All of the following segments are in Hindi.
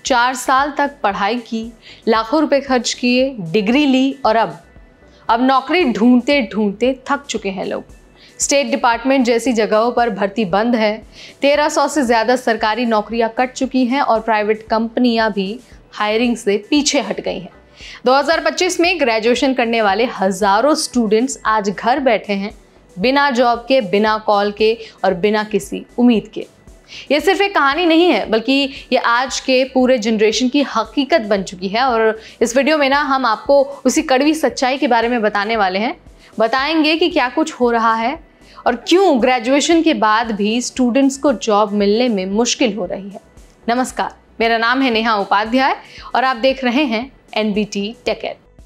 4 साल तक पढ़ाई की, लाखों रुपए खर्च किए, डिग्री ली और अब नौकरी ढूंढते ढूंढते थक चुके हैं लोग। स्टेट डिपार्टमेंट जैसी जगहों पर भर्ती बंद है, 1300 से ज़्यादा सरकारी नौकरियां कट चुकी हैं और प्राइवेट कंपनियां भी हायरिंग से पीछे हट गई हैं। 2025 में ग्रेजुएशन करने वाले हज़ारों स्टूडेंट्स आज घर बैठे हैं, बिना जॉब के, बिना कॉल के और बिना किसी उम्मीद के। ये सिर्फ एक कहानी नहीं है, बल्कि ये आज के पूरे जनरेशन की हकीकत बन चुकी है। और इस वीडियो में हम आपको उसी कड़वी सच्चाई के बारे में बताने वाले हैं। बताएंगे कि क्या कुछ हो रहा है और क्यों ग्रेजुएशन के बाद भी स्टूडेंट्स को जॉब मिलने में मुश्किल हो रही है। नमस्कार, मेरा नाम है नेहा उपाध्याय और आप देख रहे हैं NBT टेक।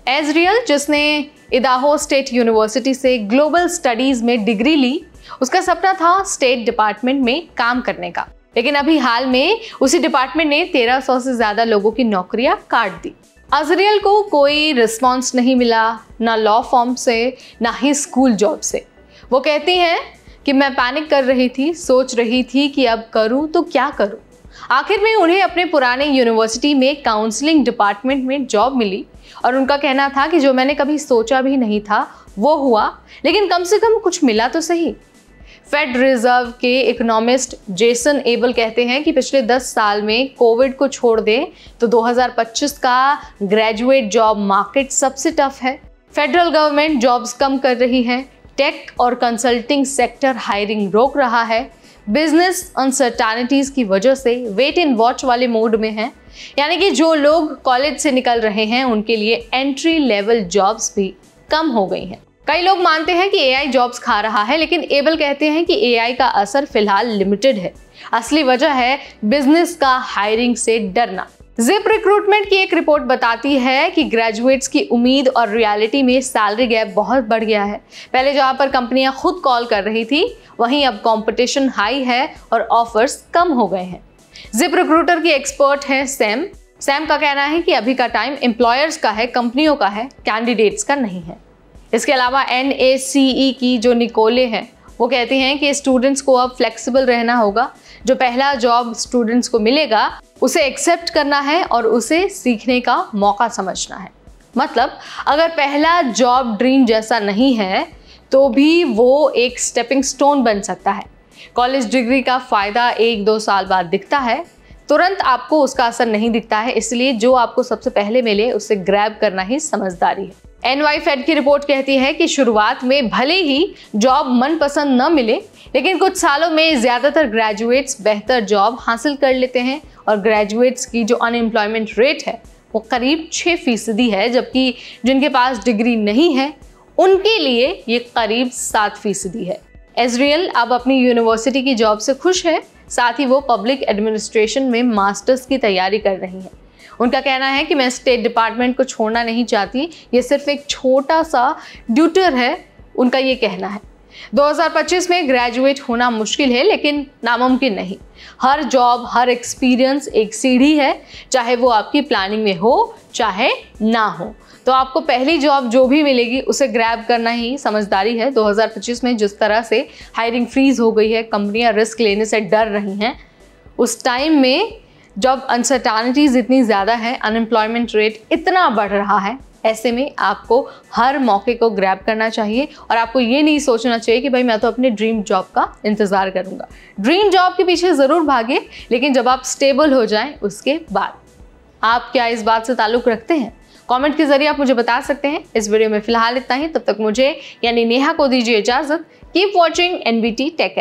एजरियल, जिसने इडाहो स्टेट यूनिवर्सिटी से ग्लोबल स्टडीज में डिग्री ली, उसका सपना था स्टेट डिपार्टमेंट में काम करने का। लेकिन अभी हाल में उसी डिपार्टमेंट ने 1300 से ज्यादा लोगों की नौकरियां काट दी। एजरियल को कोई रिस्पॉन्स नहीं मिला, ना लॉ फॉर्म से, ना ही स्कूल जॉब से। वो कहती हैं कि मैं पैनिक कर रही थी, सोच रही थी कि अब करूं तो क्या करूं। आखिर में उन्हें अपने पुराने यूनिवर्सिटी में काउंसलिंग डिपार्टमेंट में जॉब मिली और उनका कहना था कि जो मैंने कभी सोचा भी नहीं था वो हुआ, लेकिन कम से कम कुछ मिला तो सही। फेड रिजर्व के इकोनॉमिस्ट जेसन एबल कहते हैं कि पिछले 10 साल में कोविड को छोड़ दें तो 2025 का ग्रेजुएट जॉब मार्केट सबसे टफ है। फेडरल गवर्नमेंट जॉब्स कम कर रही है, टेक और कंसल्टिंग सेक्टर हायरिंग रोक रहा है, बिजनेस अनसर्टेनिटीज की वजह से वेट एंड वॉच वाले मोड में हैं। यानी कि जो लोग कॉलेज से निकल रहे हैं उनके लिए एंट्री लेवल जॉब्स भी कम हो गई हैं। कई लोग मानते हैं कि AI जॉब्स खा रहा है, लेकिन एबल कहते हैं कि AI का असर फिलहाल लिमिटेड है। असली वजह है बिजनेस का हायरिंग से डरना। जिप रिक्रूटमेंट की एक रिपोर्ट बताती है कि ग्रेजुएट्स की उम्मीद और रियलिटी में सैलरी गैप बहुत बढ़ गया है। पहले जहां पर कंपनियां खुद कॉल कर रही थी, वहीं अब कंपटीशन हाई है और ऑफर्स कम हो गए हैं। जिप रिक्रूटर की एक्सपर्ट है सैम का कहना है कि अभी का टाइम एम्प्लॉयर्स का है, कंपनियों का है, कैंडिडेट्स का नहीं है। इसके अलावा NACE की जो निकोले हैं वो कहती हैं कि स्टूडेंट्स को अब फ्लेक्सिबल रहना होगा। जो पहला जॉब स्टूडेंट्स को मिलेगा उसे एक्सेप्ट करना है और उसे सीखने का मौका समझना है। मतलब अगर पहला जॉब ड्रीम जैसा नहीं है तो भी वो एक स्टेपिंग स्टोन बन सकता है। कॉलेज डिग्री का फ़ायदा 1-2 साल बाद दिखता है, तुरंत आपको उसका असर नहीं दिखता है। इसलिए जो आपको सबसे पहले मिले उसे ग्रैब करना ही समझदारी है। NYFED की रिपोर्ट कहती है कि शुरुआत में भले ही जॉब मनपसंद न मिले, लेकिन कुछ सालों में ज़्यादातर ग्रेजुएट्स बेहतर जॉब हासिल कर लेते हैं और ग्रेजुएट्स की जो अनएम्प्लॉयमेंट रेट है वो करीब 6% है, जबकि जिनके पास डिग्री नहीं है उनके लिए ये करीब 7% है। एजरियल अब अपनी यूनिवर्सिटी की जॉब से खुश है, साथ ही वो पब्लिक एडमिनिस्ट्रेशन में मास्टर्स की तैयारी कर रही हैं। उनका कहना है कि मैं स्टेट डिपार्टमेंट को छोड़ना नहीं चाहती, ये सिर्फ एक छोटा सा ड्यूटर है, उनका ये कहना है। 2025 में ग्रेजुएट होना मुश्किल है, लेकिन नामुमकिन नहीं। हर जॉब, हर एक्सपीरियंस एक सीढ़ी है, चाहे वो आपकी प्लानिंग में हो चाहे ना हो। तो आपको पहली जॉब जो भी मिलेगी उसे ग्रैब करना ही समझदारी है। 2025 में जिस तरह से हायरिंग फ्रीज हो गई है, कंपनियां रिस्क लेने से डर रही हैं, उस टाइम में जॉब अनसर्टेनिटीज इतनी ज़्यादा है, अनएम्प्लॉयमेंट रेट इतना बढ़ रहा है, ऐसे में आपको हर मौके को ग्रैब करना चाहिए और आपको ये नहीं सोचना चाहिए कि भाई मैं तो अपने ड्रीम जॉब का इंतज़ार करूँगा। ड्रीम जॉब के पीछे ज़रूर भागे, लेकिन जब आप स्टेबल हो जाएं उसके बाद। आप क्या इस बात से ताल्लुक़ रखते हैं? कमेंट के जरिए आप मुझे बता सकते हैं। इस वीडियो में फिलहाल इतना ही। तब तक मुझे यानी नेहा को दीजिए इजाज़त। Keep watching NBT take.